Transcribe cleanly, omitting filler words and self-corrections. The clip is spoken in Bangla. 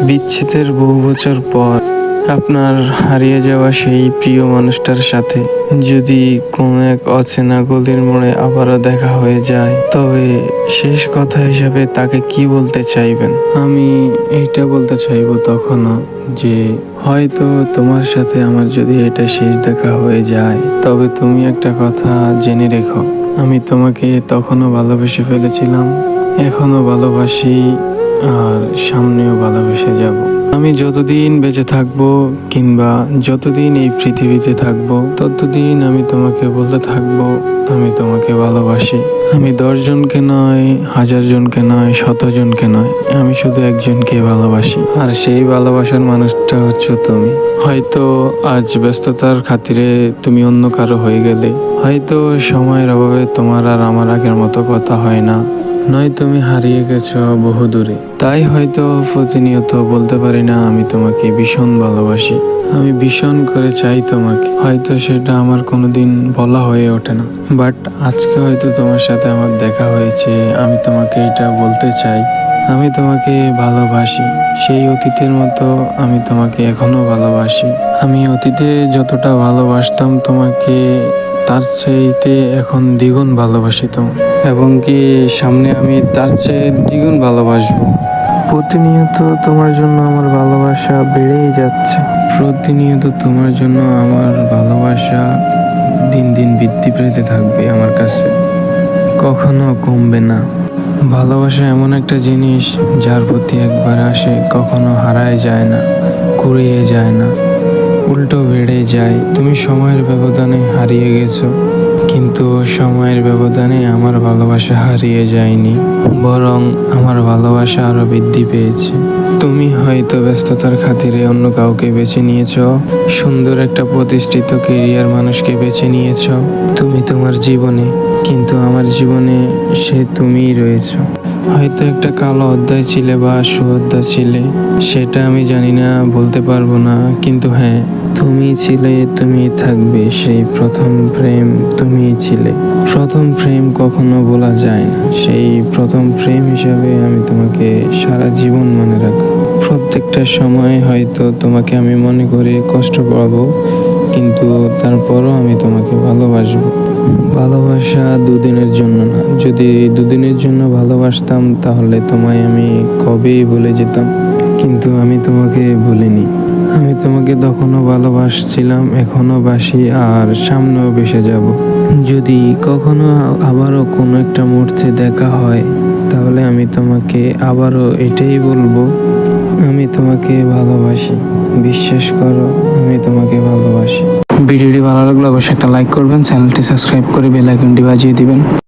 বিচ্ছেদের বহু বছর পর আপনার হারিয়ে যাওয়া সেই প্রিয় মানুষটার সাথে যদি কোনো এক অচেনা গলির মোড়ে আবারও দেখা হয়ে যায়, তবে শেষ কথা হিসাবে তাকে কি বলতে চাইবেন? আমি এইটা বলতে চাইবো তখনও যে হয়তো তোমার সাথে আমার যদি এটা শেষ দেখা হয়ে যায়, তবে তুমি একটা কথা জেনে রেখো, আমি তোমাকে তখনও ভালোবেসে ফেলেছিলাম, এখনো ভালোবাসি, আর সামনেও ভালোবেসে যাব। আমি যতদিন বেঁচে থাকবো কিংবা যতদিন এই পৃথিবীতে থাকবো, ততদিন আমি তোমাকে বলতে থাকবো আমি তোমাকে ভালোবাসি। আমি 10 জনকে নয়, 1000 জনকে নয়, 100 জনকে নয়, আমি শুধু একজনকে ভালোবাসি। আর সেই ভালোবাসার মানুষটা হচ্ছে তুমি। হয়তো আজ ব্যস্ততার খাতিরে তুমি অন্য কারো হয়ে গেলে, হয়তো সময়ের অভাবে তোমার আর আমার আগের মতো কথা হয় না, নয় তুমি হারিয়ে গেছো বহু দূরে, তাই হয়তো প্রতিনিয়ত বলতে পারি না আমি তোমাকে ভীষণ ভালোবাসি, আমি ভীষণ করে চাই তোমাকে। হয়তো সেটা আমার কোনোদিন বলা হয়ে ওঠে না, বাট আজকে হয়তো তোমার সাথে আমার দেখা হয়েছে, আমি তোমাকে এটা বলতে চাই আমি তোমাকে ভালোবাসি। সেই অতীতের মতো আমি তোমাকে এখনো ভালোবাসি। আমি অতীতে যতটা ভালোবাসতাম তোমাকে, তার চাইতে এখন দ্বিগুণ ভালোবাসি তোমাকে, এবং কি সামনে আমি তার চেয়ে দ্বিগুণ ভালোবাসবো। প্রতিনিয়ত তোমার জন্য আমার ভালোবাসা বেড়েই যাচ্ছে, প্রতিনিয়ত তোমার জন্য আমার ভালোবাসা দিন দিন বৃদ্ধি পেতে থাকবে আমার কাছে, কখনো কমবে না। ভালোবাসা এমন একটা জিনিস যার প্রতি একবার আসে কখনো হারায় যায় না, কুড়িয়ে যায় না, উল্টো বেড়ে যায়। তুমি সময়ের ব্যবধানে হারিয়ে গেছো, কিন্তু সময়ের ব্যবধানে আমার ভালোবাসা হারিয়ে যায়নি, বরং আমার ভালোবাসা আরো বৃদ্ধি পেয়েছে। তুমি হয়তো ব্যস্ততার খাতিরে অন্য কাউকে বেছে নিয়েছ, সুন্দর একটা প্রতিষ্ঠিত কেরিয়ার মানুষকে বেছে নিয়েছ তুমি তোমার জীবনে, কিন্তু আমার জীবনে সে তুমিই রয়েছো। হয়তো একটা কালো অধ্যায় ছিলে বা সুঅধ্যায় ছিলে, সেটা আমি জানি না, বলতে পারবো না, কিন্তু হ্যাঁ তুমি ছিলে, তুমি থাকবে। সেই প্রথম প্রেম তুমিই ছিলে। প্রথম প্রেম কখনো বলা যায় না, সেই প্রথম প্রেম হিসাবে আমি তোমাকে সারা জীবন মনে রাখবো। প্রত্যেকটা সময় হয়তো তোমাকে আমি মনে করে কষ্ট পাবো, কিন্তু তারপরও আমি তোমাকে ভালোবাসবো। ভালোবাসা দুদিনের জন্য না, যদি দুদিনের জন্য ভালোবাসতাম তাহলে তোমায় আমি কবেই ভুলে যেতাম, কিন্তু আমি তোমাকে ভুলিনি। আমি তোমাকে তখনও ভালোবাসছিলাম, এখনো বাসি, আর সামনেও বেসে যাব। যদি কখনো আবারও কোনো একটা মুহূর্তে দেখা হয়, তাহলে আমি তোমাকে আবারও এটাই বলবো, আমি তোমাকে ভালোবাসি। বিশ্বাস করো, আমি তোমাকে ভালোবাসি। ভিডিওটি ভালো লাগলে অবশ্যই একটা লাইক করবেন, চ্যানেলটি সাবস্ক্রাইব করে বেল আইকনটি বাজিয়ে দিবেন।